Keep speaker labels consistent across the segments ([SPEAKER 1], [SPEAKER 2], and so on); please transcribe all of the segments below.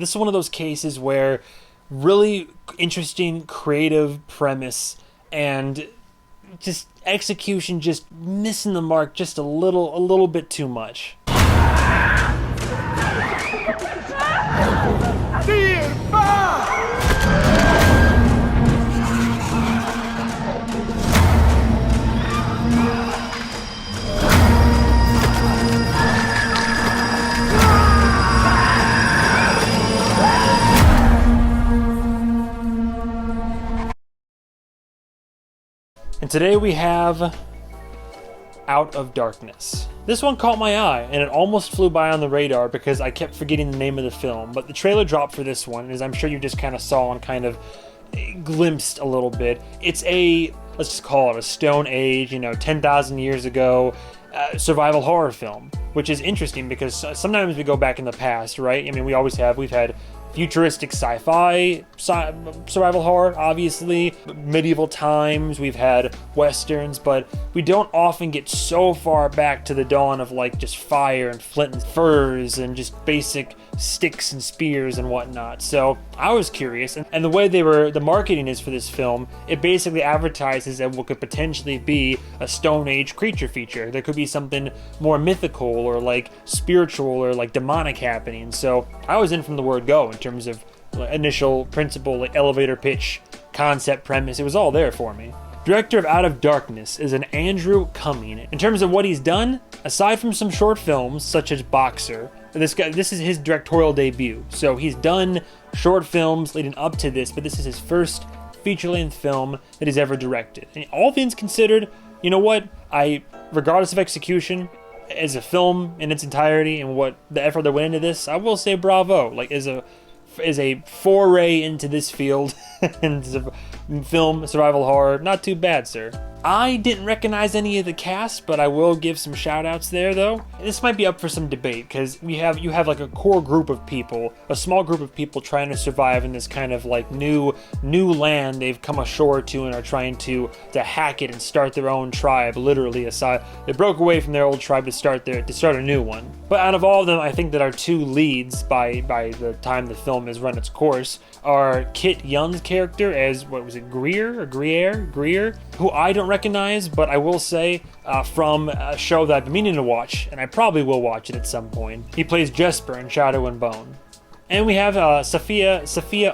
[SPEAKER 1] This is one of those cases where really interesting creative premise and just execution just missing the mark just a little bit too much. And today we have Out of Darkness. This one caught my eye, and it almost flew by on the radar because I kept forgetting the name of the film, but the trailer dropped for this one, as I'm sure you just kind of saw and kind of glimpsed a little bit. It's a, let's just call it a Stone Age, 10,000 years ago, survival horror film, which is interesting because sometimes we go back in the past, right? I mean, we've had futuristic sci-fi survival horror, obviously, medieval times, we've had westerns, but we don't often get so far back to the dawn of like just fire and flint and furs and just basic sticks and spears and whatnot. So I was curious, and the way the marketing is for this film, it basically advertises that what could potentially be a Stone Age creature feature. There could be something more mythical or like spiritual or like demonic happening. So I was in from the word go in terms of initial principle, like elevator pitch, concept, premise. It was all there for me. Director of Out of Darkness is an Andrew Cumming. In terms of what he's done, aside from some short films this is his directorial debut. So he's done short films leading up to this, but this is his first feature-length film that he's ever directed. And all things considered, you know what? Regardless of execution, as a film in its entirety and what the effort that went into this, I will say bravo. Like, as a foray into this field and film survival horror, not too bad, sir. I didn't recognize any of the cast, but I will give some shout outs there though. This might be up for some debate because you have like a core group of people, a small group of people trying to survive in this kind of like new land they've come ashore to and are trying to hack it and start their own tribe, literally aside. They broke away from their old tribe to start a new one. But out of all of them, I think that our two leads by the time the film has run its course are Kit Young's character as, what was it, Greer, who I don't recognize, but I will say from a show that I've been meaning to watch, and I probably will watch it at some point. He plays Jesper in Shadow and Bone. And we have Sophia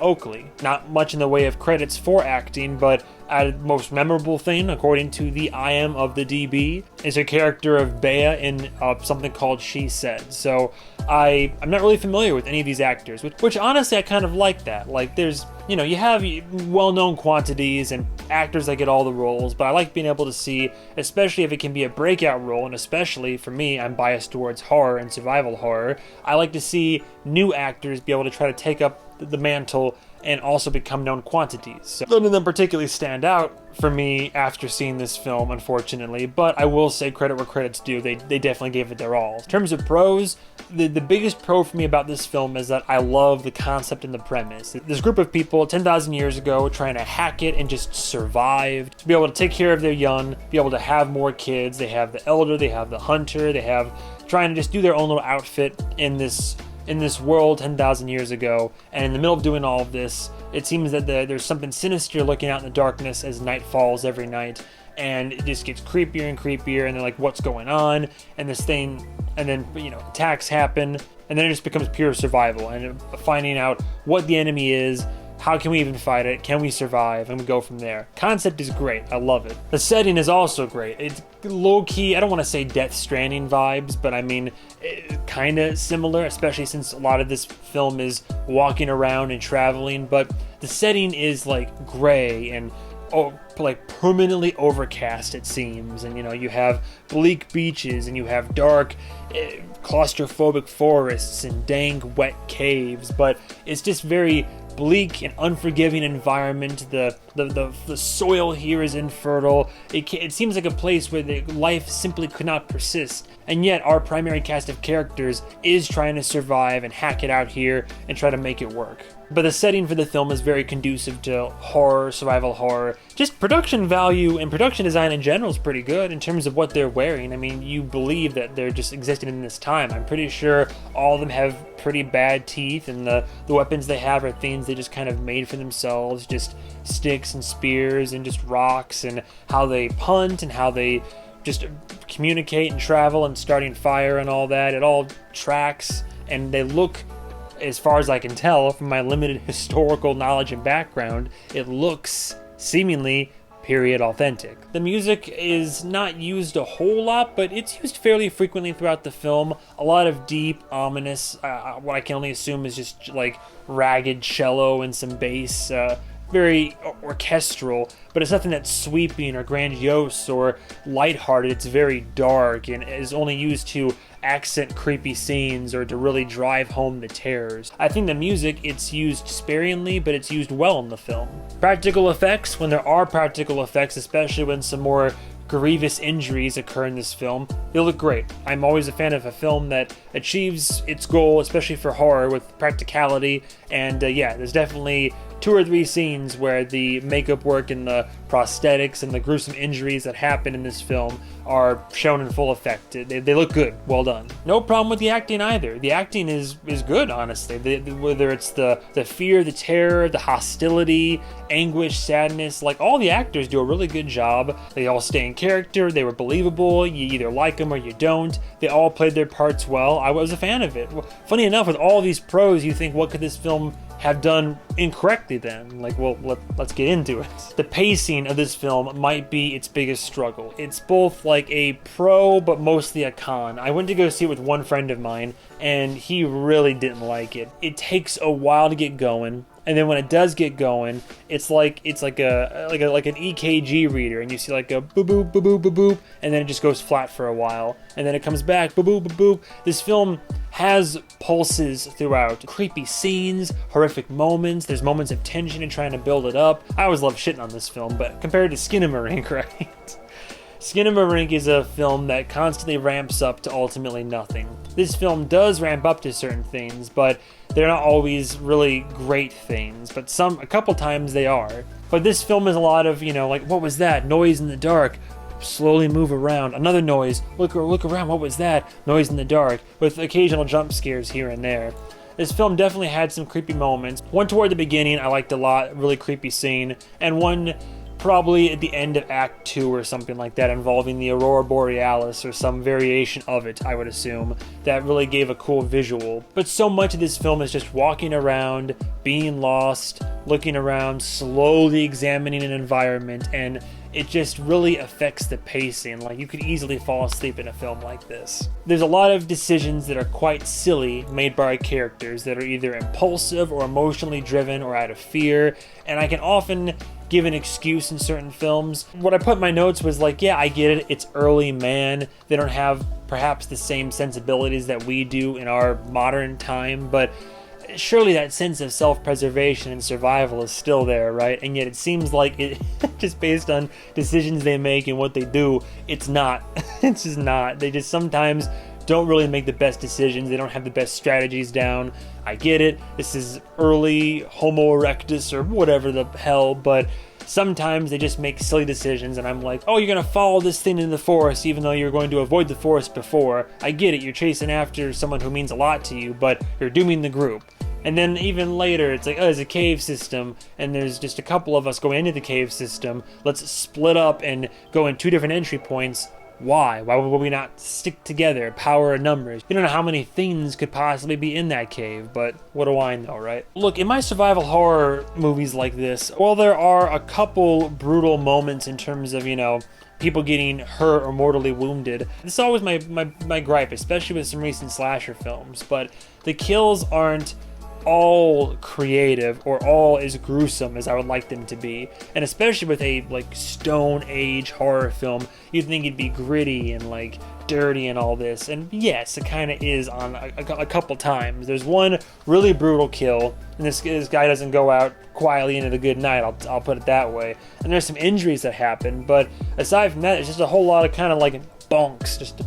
[SPEAKER 1] Oakley. Not much in the way of credits for acting, but a most memorable thing, according to the IM of the DB, is her character of Bea in something called She Said. So I'm not really familiar with any of these actors, which honestly I kind of like that. Like there's, you have well-known quantities and actors that get all the roles, but I like being able to see, especially if it can be a breakout role, and especially for me, I'm biased towards horror and survival horror, I like to see new actors be able to try to take up the mantle and also become known quantities. So none of them particularly stand out for me after seeing this film, unfortunately, but I will say credit where credit's due. They definitely gave it their all. In terms of pros, the biggest pro for me about this film is that I love the concept and the premise. This group of people 10,000 years ago trying to hack it and just survive, to be able to take care of their young, be able to have more kids. They have the elder, they have the hunter, they have trying to just do their own little outfit in this world 10,000 years ago, and in the middle of doing all of this, it seems that there's something sinister looking out in the darkness as night falls every night, and it just gets creepier and creepier, and they're like, what's going on? And this thing, and then, attacks happen, and then it just becomes pure survival, and finding out what the enemy is, how can we even fight it, can we survive, and we go from there. Concept is great, I love it. The setting is also great. It's low-key, I don't want to say Death Stranding vibes, but I mean, kind of similar, especially since a lot of this film is walking around and traveling, but the setting is like gray and like permanently overcast, it seems, and you have bleak beaches and you have dark claustrophobic forests and dank wet caves, but it's just very bleak and unforgiving environment. The soil here is infertile. It seems like a place where the life simply could not persist. and yet our primary cast of characters is trying to survive and hack it out here and try to make it work. But the setting for the film is very conducive to horror, survival horror. Just production value and production design in general is pretty good in terms of what they're wearing. I mean, you believe that they're just existing in this time. I'm pretty sure all of them have pretty bad teeth, and the weapons they have are things they just kind of made for themselves, just sticks and spears and just rocks, and how they hunt and how they just communicate and travel and starting fire and all that. It all tracks, and they look, as far as I can tell from my limited historical knowledge and background, it looks seemingly period authentic. The music is not used a whole lot, but it's used fairly frequently throughout the film. A lot of deep, ominous, what I can only assume is just like ragged cello and some bass, very orchestral, but it's nothing that's sweeping or grandiose or lighthearted. It's very dark and is only used to accent creepy scenes or to really drive home the terrors. I think the music, it's used sparingly, but it's used well in the film. Practical effects, when there are practical effects, especially when some more grievous injuries occur in this film, they look great. I'm always a fan of a film that achieves its goal, especially for horror, with practicality, and yeah, there's definitely 2 or 3 scenes where the makeup work and the prosthetics and the gruesome injuries that happen in this film are shown in full effect. They look good. Well done. No problem with the acting either. The acting is good, honestly. Whether it's the fear, the terror, the hostility, anguish, sadness, like all the actors do a really good job. They all stay in character. They were believable. You either like them or you don't. They all played their parts well. I was a fan of it. Funny enough, with all these pros, you think, what could this film have done incorrectly then? Like, well, let's get into it. The pacing of this film might be its biggest struggle. It's both like a pro, but mostly a con. I went to go see it with one friend of mine, and he really didn't like it. It takes a while to get going. And then when it does get going, it's like an EKG reader, and you see like a boop boop boop boop boop boop, and then it just goes flat for a while, and then it comes back boop boop boop boop. This film has pulses throughout, creepy scenes, horrific moments. There's moments of tension and trying to build it up. I always love shitting on this film, but compared to Skinamarink, right? Skinamarink is a film that constantly ramps up to ultimately nothing. This film does ramp up to certain things, but they're not always really great things, but a couple times they are. But this film is a lot of, like, what was that? Noise in the dark. Slowly move around. Another noise. Look around. What was that? Noise in the dark. With occasional jump scares here and there. This film definitely had some creepy moments. One toward the beginning I liked a lot, really creepy scene, and one probably at the end of Act 2 or something like that, involving the Aurora Borealis or some variation of it, I would assume, that really gave a cool visual. But so much of this film is just walking around, being lost, looking around, slowly examining an environment, and it just really affects the pacing. Like, you could easily fall asleep in a film like this. There's a lot of decisions that are quite silly made by our characters that are either impulsive or emotionally driven or out of fear, and I can often give an excuse in certain films. What I put in my notes was like, yeah, I get it, it's early man. They don't have perhaps the same sensibilities that we do in our modern time, but surely that sense of self-preservation and survival is still there, right? And yet it seems like it, just based on decisions they make and what they do, it's not. It's just not. They just sometimes don't really make the best decisions. They don't have the best strategies down. I get it. This is early Homo erectus or whatever the hell, but sometimes they just make silly decisions, and I'm like, oh, you're going to follow this thing in the forest even though you're going to avoid the forest before. I get it. You're chasing after someone who means a lot to you, but you're dooming the group. And then even later, it's like, oh, there's a cave system, and there's just a couple of us going into the cave system. Let's split up and go in 2 different entry points. Why? Why would we not stick together? Power of numbers. You don't know how many things could possibly be in that cave, but what do I know, right? Look, in my survival horror movies like this, while there are a couple brutal moments in terms of, people getting hurt or mortally wounded, this is always my gripe, especially with some recent slasher films, but the kills aren't all creative or all as gruesome as I would like them to be. And especially with a Stone Age horror film, you'd think it'd be gritty and dirty and all this. And yes, it kind of is on a couple times. There's one really brutal kill, and this guy doesn't go out quietly into the good night, I'll put it that way. And there's some injuries that happen, but aside from that, it's just a whole lot of kind of bunks, just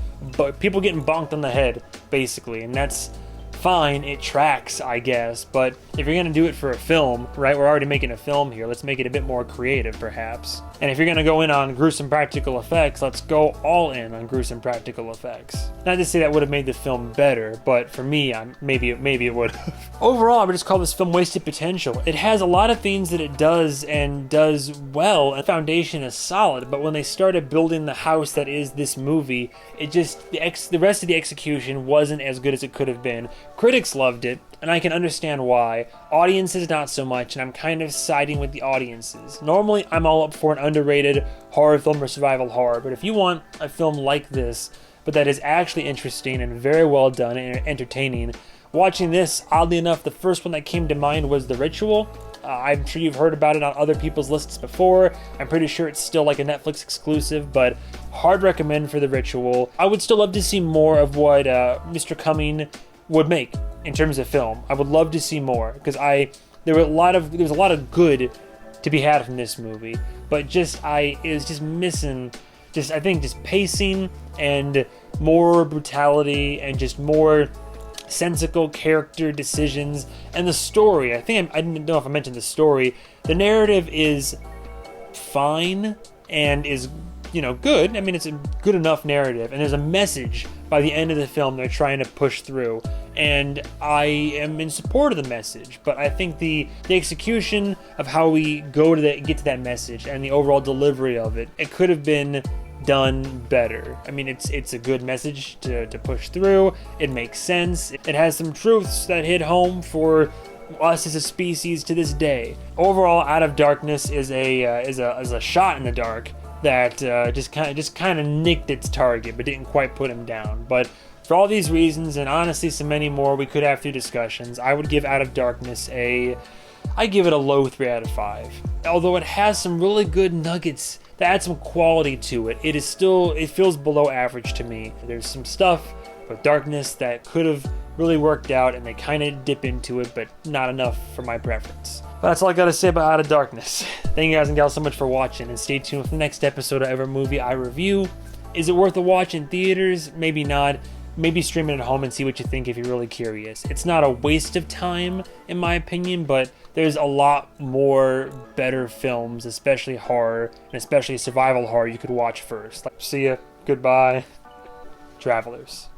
[SPEAKER 1] people getting bonked on the head, basically, and that's fine. It tracks, I guess, but if you're gonna do it for a film, right, we're already making a film here, let's make it a bit more creative, perhaps. And if you're gonna go in on gruesome practical effects, let's go all in on gruesome practical effects. Not to say that would have made the film better, but for me, maybe it would have. Overall, I would just call this film wasted potential. It has a lot of things that it does and does well, and the foundation is solid, but when they started building the house that is this movie, it just, the rest of the execution wasn't as good as it could have been. Critics loved it, and I can understand why. Audiences not so much, and I'm kind of siding with the audiences. Normally, I'm all up for an underrated horror film or survival horror, but if you want a film like this, but that is actually interesting and very well done and entertaining, watching this, oddly enough, the first one that came to mind was The Ritual. I'm sure you've heard about it on other people's lists before. I'm pretty sure it's still like a Netflix exclusive, but hard recommend for The Ritual. I would still love to see more of what Mr. Cumming would make in terms of film. I would love to see more, because there was a lot of good to be had from this movie, but it was just missing I think pacing and more brutality and just more sensical character decisions. And the story, I didn't know if I mentioned the story. The narrative is fine and is, good. I mean, it's a good enough narrative, and there's a message by the end of the film they're trying to push through, and I am in support of the message. But I think the execution of how we get to that message and the overall delivery of it could have been done better. I mean, it's a good message to push through. It makes sense. It has some truths that hit home for us as a species to this day. Overall, Out of Darkness is a shot in the dark that just kind of nicked its target, but didn't quite put him down. But for all these reasons, and honestly so many more we could have through discussions, I would give Out of Darkness I give it a low 3 out of 5. Although it has some really good nuggets that add some quality to it, it feels below average to me. There's some stuff with Darkness that could have really worked out, and they kind of dip into it, but not enough for my preference. But that's all I gotta say about Out of Darkness. Thank you guys and gals so much for watching, and stay tuned for the next episode of every movie I review. Is it worth a watch in theaters? Maybe not. Maybe stream it at home and see what you think if you're really curious. It's not a waste of time, in my opinion, but there's a lot more better films, especially horror, and especially survival horror, you could watch first. See ya. Goodbye, travelers.